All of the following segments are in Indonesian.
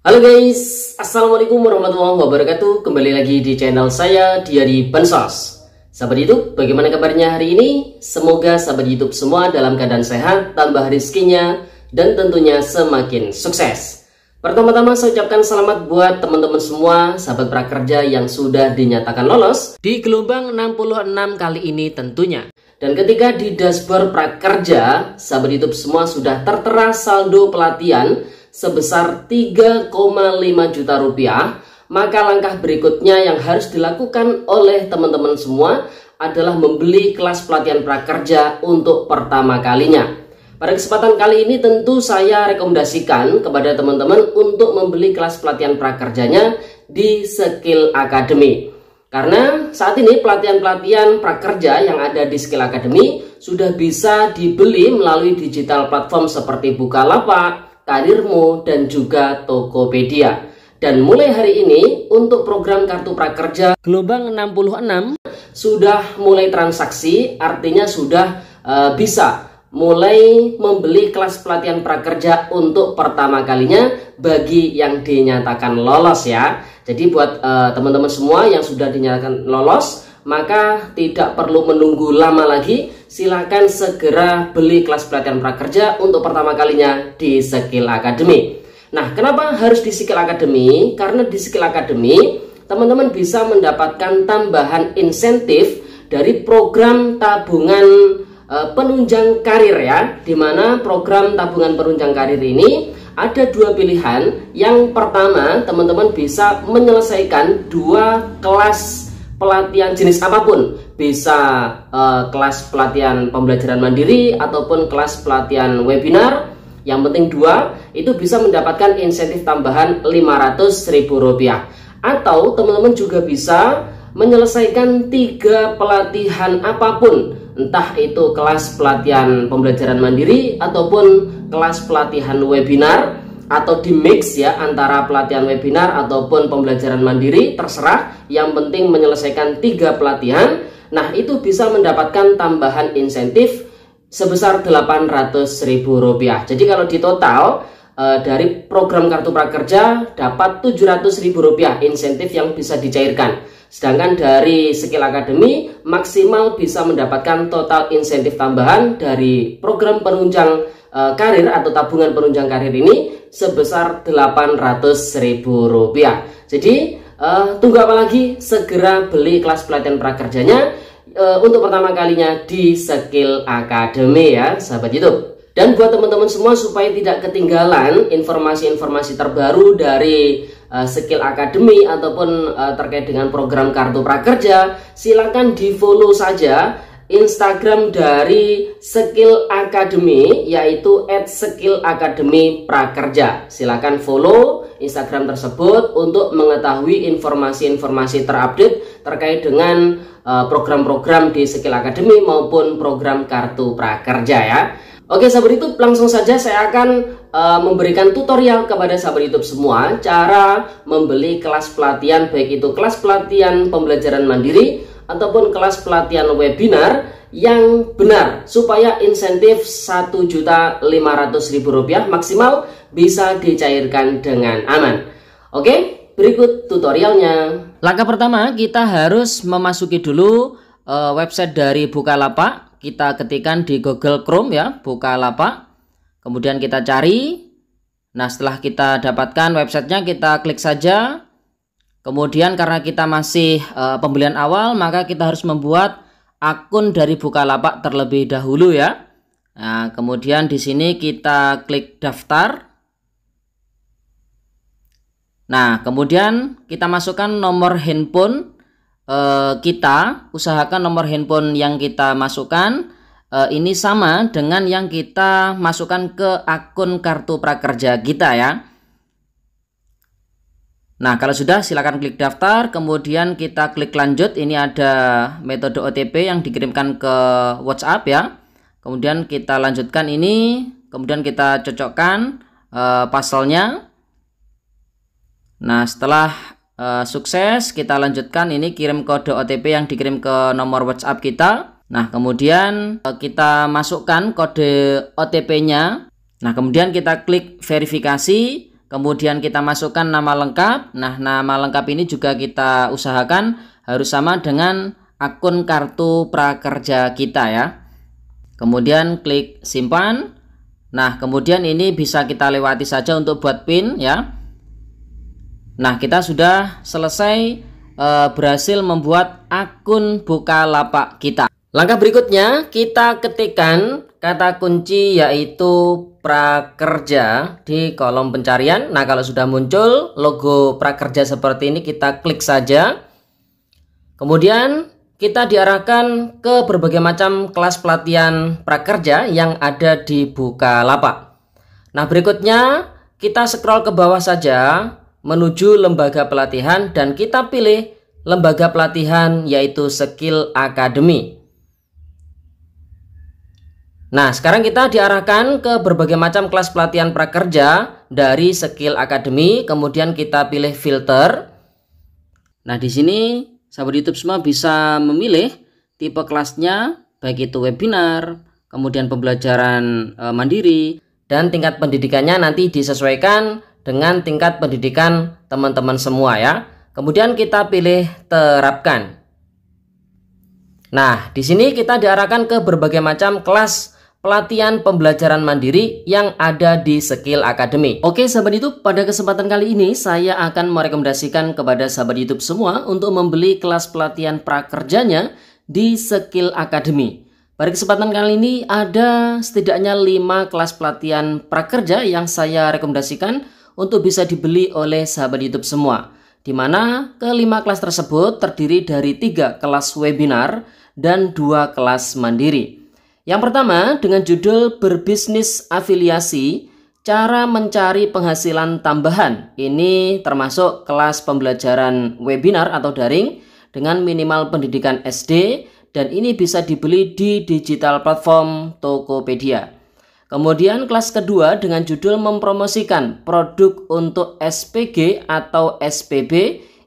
Halo guys, Assalamualaikum warahmatullahi wabarakatuh. Kembali lagi di channel saya, Diari Bansos. Sahabat YouTube, bagaimana kabarnya hari ini? Semoga sahabat YouTube semua dalam keadaan sehat, tambah rezekinya, dan tentunya semakin sukses. Pertama-tama saya ucapkan selamat buat teman-teman semua, sahabat prakerja yang sudah dinyatakan lolos di gelombang 66 kali ini tentunya. Dan ketika di dashboard prakerja, sahabat YouTube semua sudah tertera saldo pelatihan sebesar 3,5 juta rupiah, maka langkah berikutnya yang harus dilakukan oleh teman-teman semua adalah membeli kelas pelatihan prakerja untuk pertama kalinya. Pada kesempatan kali ini tentu saya rekomendasikan kepada teman-teman untuk membeli kelas pelatihan prakerjanya di Skill Academy. Karena saat ini pelatihan-pelatihan prakerja yang ada di Skill Academy sudah bisa dibeli melalui digital platform seperti Bukalapak, Karirmu, dan juga Tokopedia. Dan mulai hari ini untuk program kartu prakerja gelombang 66 sudah mulai transaksi, artinya sudah bisa mulai membeli kelas pelatihan prakerja untuk pertama kalinya bagi yang dinyatakan lolos ya. Jadi buat teman-teman semua yang sudah dinyatakan lolos, maka tidak perlu menunggu lama lagi, silakan segera beli kelas pelatihan prakerja untuk pertama kalinya di Skill Academy. Nah, kenapa harus di Skill Academy? Karena di Skill Academy teman-teman bisa mendapatkan tambahan insentif dari program tabungan penunjang karir ya, dimana program tabungan penunjang karir ini ada dua pilihan. Yang pertama, teman-teman bisa menyelesaikan dua kelas pelatihan jenis apapun, bisa kelas pelatihan pembelajaran mandiri ataupun kelas pelatihan webinar. Yang penting dua, itu bisa mendapatkan insentif tambahan Rp500.000. Atau teman-teman juga bisa menyelesaikan 3 pelatihan apapun, entah itu kelas pelatihan pembelajaran mandiri ataupun kelas pelatihan webinar, atau di mix ya antara pelatihan webinar ataupun pembelajaran mandiri, terserah, yang penting menyelesaikan 3 pelatihan. Nah, itu bisa mendapatkan tambahan insentif sebesar Rp800.000. Jadi kalau di total dari program kartu prakerja dapat Rp700.000 insentif yang bisa dicairkan. Sedangkan dari Skill Academy maksimal bisa mendapatkan total insentif tambahan dari program penunjang karir atau tabungan penunjang karir ini sebesar Rp800.000. Jadi tunggu apa lagi? Segera beli kelas pelatihan prakerjanya untuk pertama kalinya di Skill Academy ya, sahabat YouTube. Dan buat teman-teman semua supaya tidak ketinggalan informasi-informasi terbaru dari Skill Academy ataupun terkait dengan program kartu prakerja, silakan di-follow saja Instagram dari Skill Academy, yaitu @skillacademy_prakerja. Silakan follow Instagram tersebut untuk mengetahui informasi-informasi terupdate terkait dengan program-program di Skill Academy maupun program kartu prakerja ya. Oke sahabat YouTube, langsung saja saya akan memberikan tutorial kepada sahabat YouTube semua cara membeli kelas pelatihan, baik itu kelas pelatihan pembelajaran mandiri ataupun kelas pelatihan webinar yang benar, supaya insentif Rp1.500.000 maksimal bisa dicairkan dengan aman. Oke, berikut tutorialnya. Langkah pertama, kita harus memasuki dulu website dari Bukalapak. Kita ketikkan di Google Chrome ya, Bukalapak. Kemudian kita cari. Nah, setelah kita dapatkan websitenya, kita klik saja. Kemudian karena kita masih pembelian awal, maka kita harus membuat akun dari Bukalapak terlebih dahulu ya. Nah, kemudian di sini kita klik daftar. Nah, kemudian kita masukkan nomor handphone kita. Usahakan nomor handphone yang kita masukkan ini sama dengan yang kita masukkan ke akun kartu prakerja kita ya. Nah, kalau sudah silakan klik daftar, kemudian kita klik lanjut. Ini ada metode OTP yang dikirimkan ke WhatsApp ya. Kemudian kita lanjutkan ini, kemudian kita cocokkan pasalnya. Nah, setelah sukses, kita lanjutkan ini, kirim kode OTP yang dikirim ke nomor WhatsApp kita. Nah, kemudian kita masukkan kode OTP-nya. Nah, kemudian kita klik verifikasi. kemudian kita masukkan nama lengkap. Nah, nama lengkap ini juga kita usahakan harus sama dengan akun kartu prakerja kita ya. Kemudian klik simpan. Nah, kemudian ini bisa kita lewati saja untuk buat PIN ya. Nah, kita sudah selesai berhasil membuat akun Bukalapak kita. Langkah berikutnya kita ketikkan kata kunci yaitu prakerja di kolom pencarian. Nah, kalau sudah muncul logo prakerja seperti ini, kita klik saja. Kemudian kita diarahkan ke berbagai macam kelas pelatihan prakerja yang ada di Bukalapak. Nah, berikutnya kita scroll ke bawah saja menuju lembaga pelatihan dan kita pilih lembaga pelatihan yaitu Skill Academy. Nah, sekarang kita diarahkan ke berbagai macam kelas pelatihan prakerja dari Skill Academy, kemudian kita pilih filter. Nah, di sini sahabat YouTube semua bisa memilih tipe kelasnya, baik itu webinar, kemudian pembelajaran mandiri, dan tingkat pendidikannya nanti disesuaikan dengan tingkat pendidikan teman-teman semua ya. Kemudian kita pilih terapkan. Nah, di sini kita diarahkan ke berbagai macam kelas pelatihan pembelajaran mandiri yang ada di Skill Academy. Oke sahabat YouTube, pada kesempatan kali ini saya akan merekomendasikan kepada sahabat YouTube semua untuk membeli kelas pelatihan prakerjanya di Skill Academy. Pada kesempatan kali ini ada setidaknya 5 kelas pelatihan prakerja yang saya rekomendasikan untuk bisa dibeli oleh sahabat YouTube semua. Di mana kelima kelas tersebut terdiri dari 3 kelas webinar dan 2 kelas mandiri. Yang pertama dengan judul berbisnis afiliasi, cara mencari penghasilan tambahan. Ini termasuk kelas pembelajaran webinar atau daring dengan minimal pendidikan SD dan ini bisa dibeli di digital platform Tokopedia. Kemudian kelas kedua dengan judul mempromosikan produk untuk SPG atau SPB.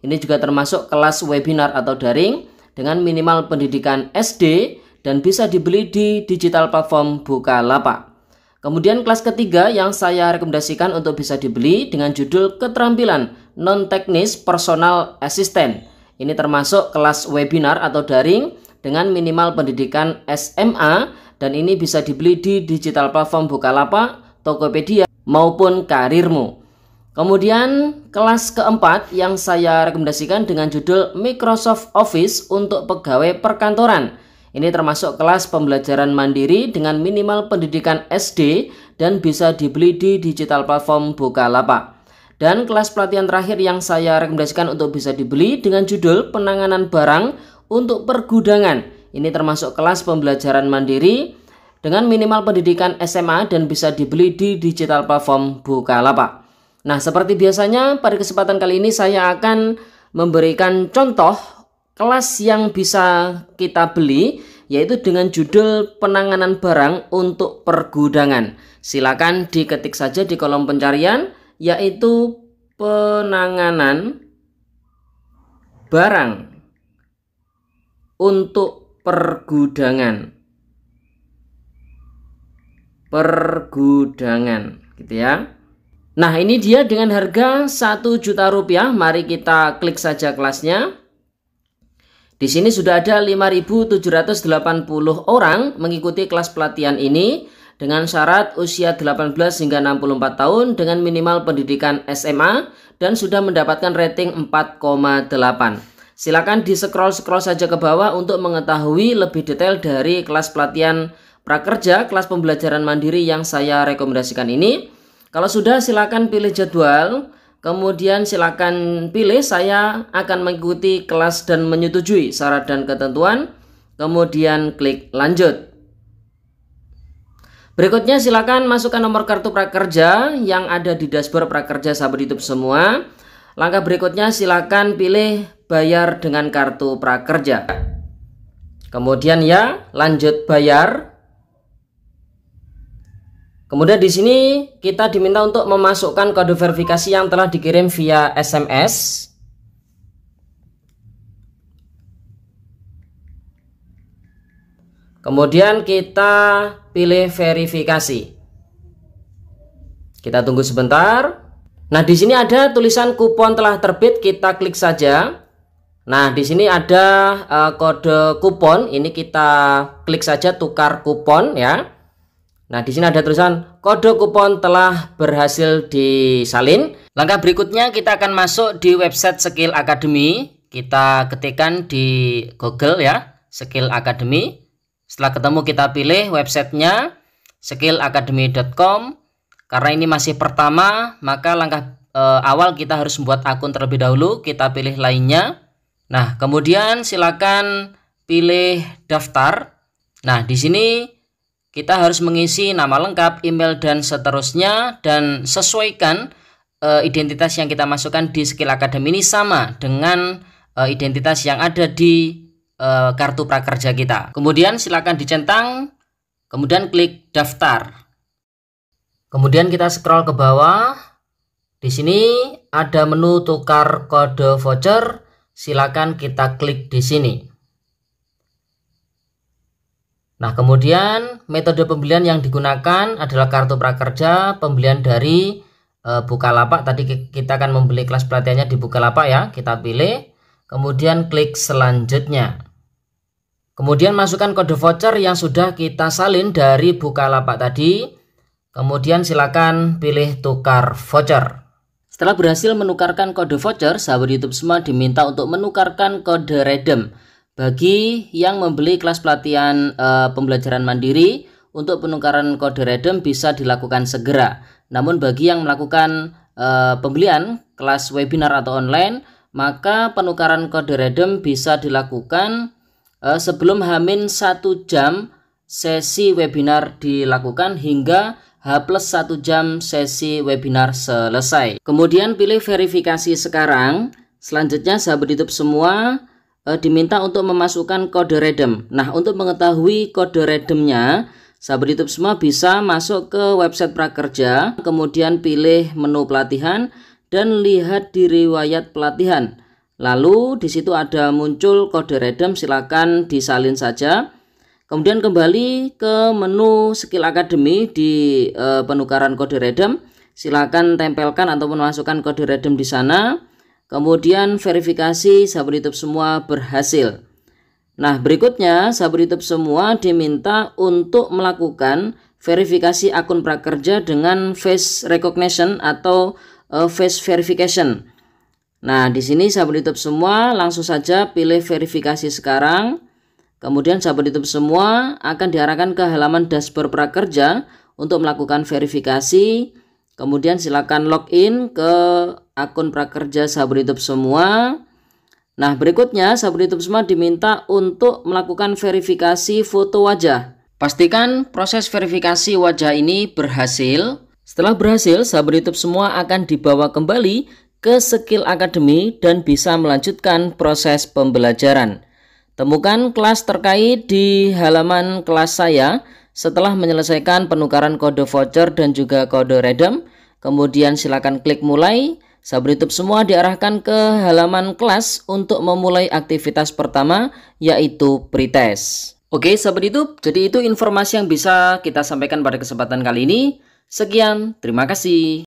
Ini juga termasuk kelas webinar atau daring dengan minimal pendidikan SD dan bisa dibeli di digital platform Bukalapak. Kemudian kelas ketiga yang saya rekomendasikan untuk bisa dibeli dengan judul keterampilan non-teknis personal assistant. Ini termasuk kelas webinar atau daring dengan minimal pendidikan SMA dan ini bisa dibeli di digital platform Bukalapak, Tokopedia maupun Karirmu. Kemudian kelas keempat yang saya rekomendasikan dengan judul Microsoft Office untuk pegawai perkantoran. Ini termasuk kelas pembelajaran mandiri dengan minimal pendidikan SD dan bisa dibeli di digital platform Bukalapak. Dan kelas pelatihan terakhir yang saya rekomendasikan untuk bisa dibeli dengan judul penanganan barang untuk pergudangan. Ini termasuk kelas pembelajaran mandiri dengan minimal pendidikan SMA dan bisa dibeli di digital platform Bukalapak. Nah, seperti biasanya pada kesempatan kali ini saya akan memberikan contoh kelas yang bisa kita beli yaitu dengan judul penanganan barang untuk pergudangan. Silakan diketik saja di kolom pencarian yaitu penanganan barang untuk pergudangan. Pergudangan gitu ya. Nah, ini dia dengan harga Rp1.000.000. Mari kita klik saja kelasnya. Di sini sudah ada 5.780 orang mengikuti kelas pelatihan ini dengan syarat usia 18 hingga 64 tahun dengan minimal pendidikan SMA dan sudah mendapatkan rating 4,8. Silakan di scroll saja ke bawah untuk mengetahui lebih detail dari kelas pelatihan prakerja, kelas pembelajaran mandiri yang saya rekomendasikan ini. Kalau sudah silakan pilih jadwal. Kemudian silakan pilih saya akan mengikuti kelas dan menyetujui syarat dan ketentuan. Kemudian klik lanjut. Berikutnya silakan masukkan nomor kartu prakerja yang ada di dashboard prakerja sahabat YouTube semua. Langkah berikutnya silakan pilih bayar dengan kartu prakerja. Kemudian ya lanjut bayar. Kemudian di sini kita diminta untuk memasukkan kode verifikasi yang telah dikirim via SMS. Kemudian kita pilih verifikasi. Kita tunggu sebentar. Nah, di sini ada tulisan kupon telah terbit, kita klik saja. Nah, di sini ada kode kupon, ini kita klik saja tukar kupon ya. Nah, di sini ada tulisan kode kupon telah berhasil disalin. Langkah berikutnya kita akan masuk di website Skill Academy. Kita ketikkan di Google ya, Skill Academy. Setelah ketemu kita pilih websitenya skillacademy.com. Karena ini masih pertama, maka langkah awal kita harus membuat akun terlebih dahulu. Kita pilih lainnya. Nah, kemudian silakan pilih daftar. Nah, di sini kita harus mengisi nama lengkap, email, dan seterusnya. Dan sesuaikan identitas yang kita masukkan di Skill Academy ini sama dengan identitas yang ada di kartu prakerja kita. Kemudian silakan dicentang, kemudian klik daftar. Kemudian kita scroll ke bawah. Di sini ada menu tukar kode voucher. Silakan kita klik di sini. Nah, kemudian metode pembelian yang digunakan adalah kartu prakerja, pembelian dari Bukalapak. Tadi kita akan membeli kelas pelatihannya di Bukalapak ya. Kita pilih, kemudian klik selanjutnya. Kemudian masukkan kode voucher yang sudah kita salin dari Bukalapak tadi. Kemudian silakan pilih tukar voucher. Setelah berhasil menukarkan kode voucher, sahabat YouTube semua diminta untuk menukarkan kode redeem. Bagi yang membeli kelas pelatihan pembelajaran mandiri, untuk penukaran kode redeem bisa dilakukan segera. Namun bagi yang melakukan pembelian kelas webinar atau online, maka penukaran kode redeem bisa dilakukan sebelum H-1 jam sesi webinar dilakukan hingga H+1 jam sesi webinar selesai. Kemudian pilih verifikasi sekarang. Selanjutnya sahabat YouTube semua diminta untuk memasukkan kode redeem. Nah, untuk mengetahui kode redeemnya, sahabat YouTube semua bisa masuk ke website prakerja, kemudian pilih menu pelatihan dan lihat di riwayat pelatihan. Lalu di situ ada muncul kode redeem, silakan disalin saja. Kemudian kembali ke menu Skill Academy di penukaran kode redeem. Silakan tempelkan ataupun masukkan kode redeem di sana. Kemudian verifikasi sahabat YouTube semua berhasil. Nah, berikutnya sahabat YouTube semua diminta untuk melakukan verifikasi akun prakerja dengan face recognition atau face verification. Nah, di sini sahabat YouTube semua langsung saja pilih verifikasi sekarang. Kemudian sahabat YouTube semua akan diarahkan ke halaman dashboard prakerja untuk melakukan verifikasi. Kemudian silakan login ke akun prakerja sahabat YouTube semua. Nah, berikutnya sahabat YouTube semua diminta untuk melakukan verifikasi foto wajah. Pastikan proses verifikasi wajah ini berhasil. Setelah berhasil, sahabat YouTube semua akan dibawa kembali ke Skill Academy dan bisa melanjutkan proses pembelajaran. Temukan kelas terkait di halaman kelas saya setelah menyelesaikan penukaran kode voucher dan juga kode redeem. Kemudian silakan klik mulai. Sahabat YouTube semua diarahkan ke halaman kelas untuk memulai aktivitas pertama, yaitu pretest. Oke sahabat YouTube, jadi itu informasi yang bisa kita sampaikan pada kesempatan kali ini. Sekian, terima kasih.